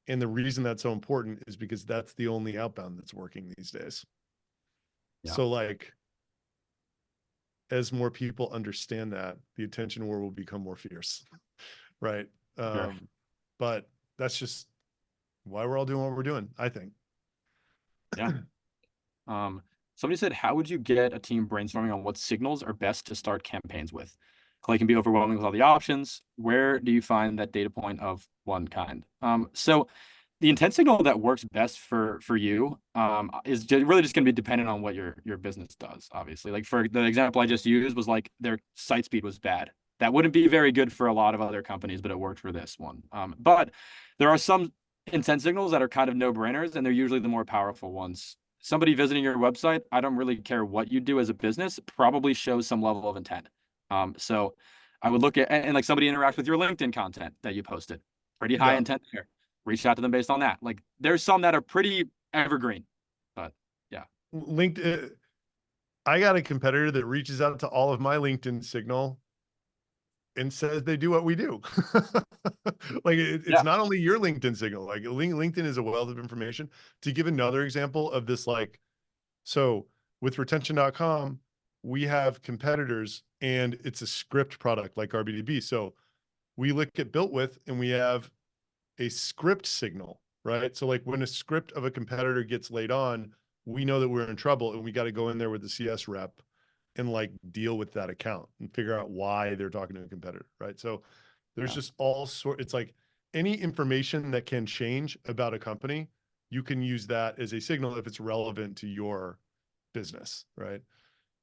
And the reason that's so important is because that's the only outbound that's working these days. Yeah. So like, as more people understand that, the attention war will become more fierce, right? Sure. But that's just why we're all doing what we're doing, I think. Yeah. Somebody said, how would you get a team brainstorming on what signals are best to start campaigns with? Clay can be overwhelming with all the options. Where do you find that data point of one kind? So the intent signal that works best for you is really just going to be dependent on what your business does, obviously. Like for the example I just used was like their site speed was bad. That wouldn't be very good for a lot of other companies, but it worked for this one. But there are some intent signals that are kind of no-brainers, and they're usually the more powerful ones. Somebody visiting your website, I don't really care what you do as a business, probably shows some level of intent. So I would look at, and like somebody interacts with your LinkedIn content that you posted, pretty high intent there. Reach out to them based on that. Like there's some that are pretty evergreen, but yeah. LinkedIn, I got a competitor that reaches out to all of my LinkedIn signal and says they do what we do. Like it's not only your LinkedIn signal, like LinkedIn is a wealth of information. To give another example of this, like, so with retention.com, we have competitors and it's a script product like RB2B. So we look at built with and we have a script signal, right? So like when a script of a competitor gets laid on, we know that we're in trouble and we got to go in there with the CS rep and like deal with that account and figure out why they're talking to a competitor, right? So there's just all sort, it's like any information that can change about a company, you can use that as a signal if it's relevant to your business, right?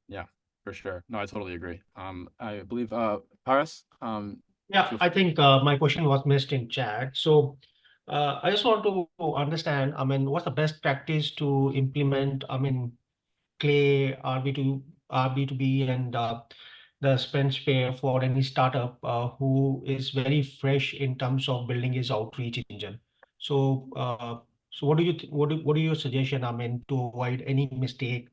Yeah, for sure. No, I totally agree. I believe Paris, Yeah, I think my question was missed in chat. So I just want to understand, I mean, what's the best practice to implement, I mean, Clay, RB2B, and the spend spare for any startup who is very fresh in terms of building his outreach engine. So, so what do you what are your suggestion? I mean, to avoid any mistake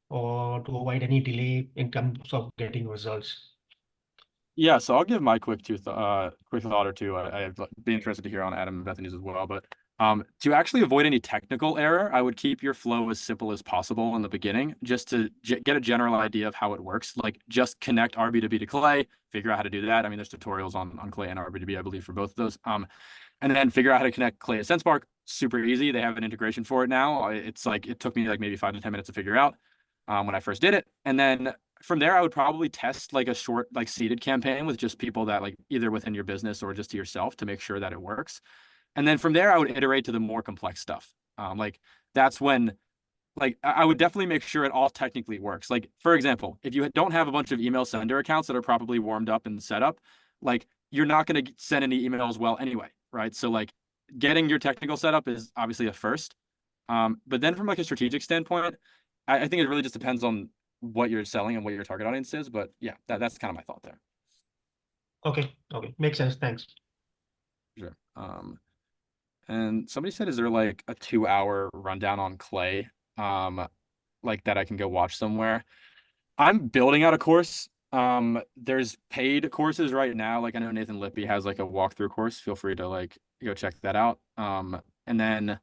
or to avoid any delay in terms of getting results? Yeah, so I'll give my quick thought or two. I'd be interested to hear on Adam and Bethany's as well. But to actually avoid any technical error, I would keep your flow as simple as possible in the beginning, just to get a general idea of how it works. Like just connect RB2B to Clay, figure out how to do that. I mean, there's tutorials on Clay and RB2B, I believe, for both of those. And then figure out how to connect Clay to Sendspark. Super easy. They have an integration for it now. It's like it took me like maybe 5 to 10 minutes to figure out when I first did it. And then from there, I would probably test like a short, like seeded campaign with just people that like either within your business or just to yourself to make sure that it works. And then from there, I would iterate to the more complex stuff. Like that's when, like, I would definitely make sure it all technically works. Like, for example, if you don't have a bunch of email sender accounts that are properly warmed up and set up, like you're not going to send any emails well anyway, right? So like getting your technical setup is obviously a first. But then from like a strategic standpoint, I think it really just depends on what you're selling and what your target audience is. But yeah, that's kind of my thought there. Okay, makes sense. Thanks. Sure. And somebody said, is there like a 2-hour rundown on Clay, like that I can go watch somewhere? I'm building out a course. There's paid courses right now. Like I know Nathan Lippy has like a walkthrough course. Feel free to like go check that out. And then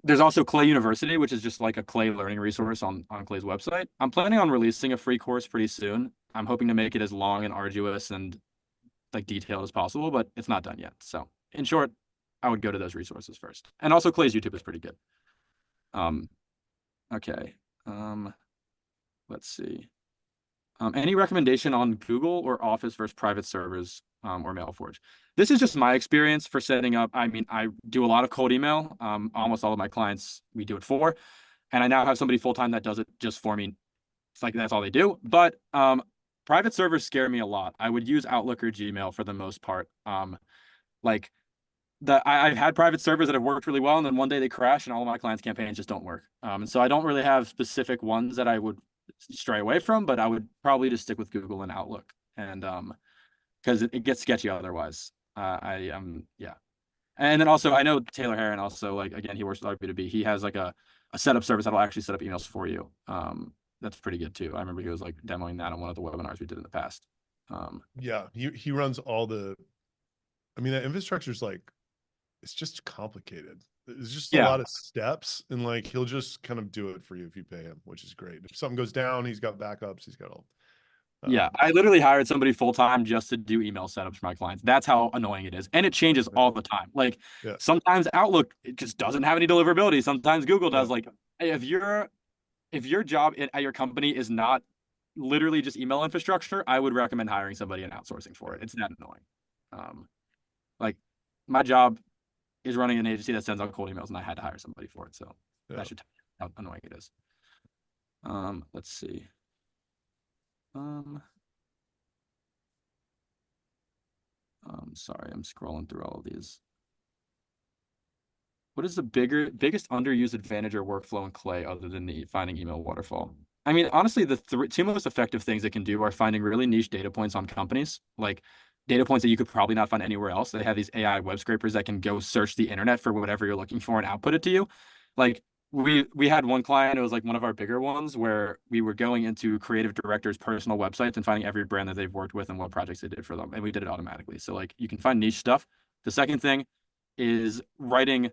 there's also Clay University, which is just like a Clay learning resource on Clay's website. I'm planning on releasing a free course pretty soon. I'm hoping to make it as long and arduous and like detailed as possible, but it's not done yet. So in short, I would go to those resources first. And also Clay's YouTube is pretty good. Okay. Let's see. Any recommendation on Google or Office versus private servers or MailForge? This is just my experience for setting up. I mean, I do a lot of cold email. Almost all of my clients, we do it for. And I now have somebody full-time that does it just for me. It's like that's all they do. But private servers scare me a lot. I would use Outlook or Gmail for the most part. Like I've had private servers that have worked really well, and then one day they crash, and all of my clients' campaigns just don't work. And so I don't really have specific ones that I would stray away from, but I would probably just stick with Google and Outlook, and because it gets sketchy otherwise. Yeah. And then also I know Taylor Heron also, like, again, he works with RB2B. He has like a setup service that'll actually set up emails for you. That's pretty good too. I remember he was like demoing that on one of the webinars we did in the past. Yeah, he runs all the. I mean, that infrastructure is like, it's just complicated. There's just a lot of steps, and like he'll just kind of do it for you if you pay him, which is great. If something goes down, he's got backups. He's got all. Yeah, I literally hired somebody full-time just to do email setups for my clients. That's how annoying it is. And it changes all the time. Like sometimes Outlook, it just doesn't have any deliverability. Sometimes Google does. Like if your job at your company is not literally just email infrastructure, I would recommend hiring somebody and outsourcing for it. It's that annoying. Like my job is running an agency that sends out cold emails, and I had to hire somebody for it. So that should tell you how annoying it is. Let's see. Sorry, I'm scrolling through all of these. What is the biggest underused advantage or workflow in Clay other than the finding email waterfall? I mean, honestly, the two most effective things it can do are finding really niche data points on companies, like data points that you could probably not find anywhere else. They have these AI web scrapers that can go search the internet for whatever you're looking for and output it to you. Like we had one client, it was like one of our bigger ones, where we were going into creative directors' personal websites and finding every brand that they've worked with and what projects they did for them. And we did it automatically. So like you can find niche stuff. The second thing is writing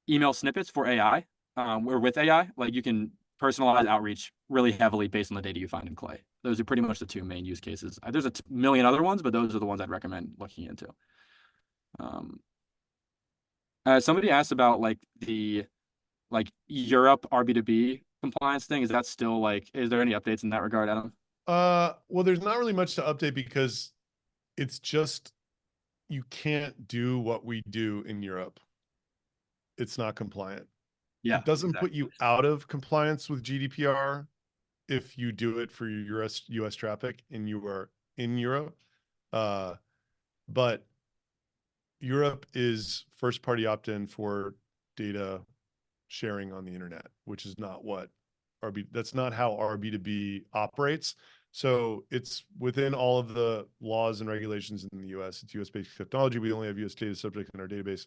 email snippets for AI, or with AI. Like you can personalize outreach really heavily based on the data you find in Clay. Those are pretty much the two main use cases. There's a million other ones, but those are the ones I'd recommend looking into. Somebody asked about like the Europe RB2B compliance thing. Is that still like, is there any updates in that regard, Adam? Well, there's not really much to update because it's just, you can't do what we do in Europe. It's not compliant. Yeah. It doesn't put you out of compliance with GDPR if you do it for your US traffic and you are in Europe. But Europe is first party opt-in for data sharing on the internet, which is not what that's not how RB2B operates. So it's within all of the laws and regulations in the US. It's US-based technology. We only have US data subject in our database.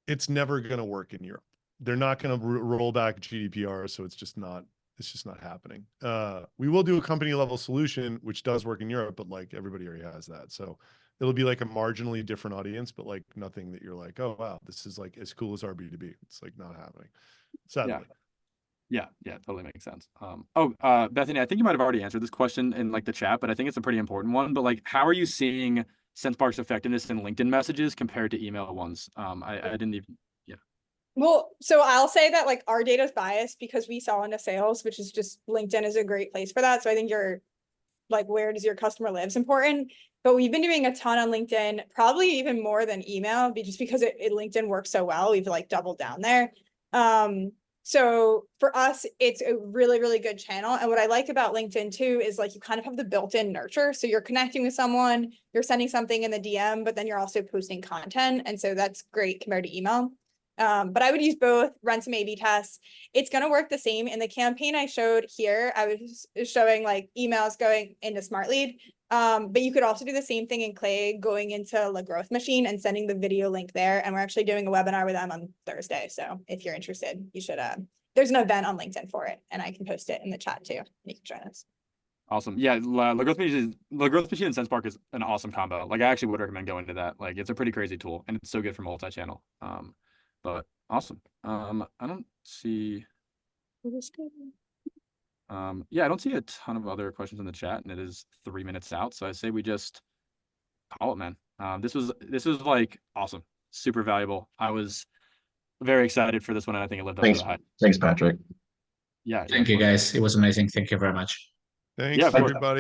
It's never going to work in Europe. They're not going to roll back GDPR. So it's just not happening. We will do a company level solution, which does work in Europe, but like everybody already has that. So it'll be like a marginally different audience, but like nothing that you're like, oh, wow, this is like as cool as RB2B. It's like not happening. Sadly. Yeah, totally makes sense. Bethany, I think you might have already answered this question in like the chat, but I think it's a pretty important one. But like, how are you seeing Sendspark's effectiveness in LinkedIn messages compared to email ones? I didn't even. Well, so I'll say that like our data is biased because we sell into sales, which is just LinkedIn is a great place for that. So I think you're like, where does your customer live is important. But we've been doing a ton on LinkedIn, probably even more than email, just because LinkedIn works so well. We've like doubled down there. So for us, it's a really, really good channel. And what I like about LinkedIn too is like you kind of have the built-in nurture. So you're connecting with someone, you're sending something in the DM, but then you're also posting content. And so that's great compared to email. But I would use both, run some A/B tests. It's going to work the same. In the campaign I showed here, I was showing like emails going into Smart Lead. But you could also do the same thing in Clay, going into La Growth Machine and sending the video link there. And we're actually doing a webinar with them on Thursday. So if you're interested, you should, there's an event on LinkedIn for it, and I can post it in the chat too. And you can join us. Awesome. Yeah, La Growth Machine and Sendspark is an awesome combo. Like I actually would recommend going to that. Like it's a pretty crazy tool, and it's so good for multi-channel. But awesome. I don't see. Yeah, I don't see a ton of other questions in the chat, and it is 3 minutes out. So I say we just call it, man. This was like awesome, super valuable. I was very excited for this one, and I think it lived up to the hype. Thanks, Patrick. Yeah. Thank you, guys. It was amazing. Thank you very much. Thanks, Yeah, of course. everybody.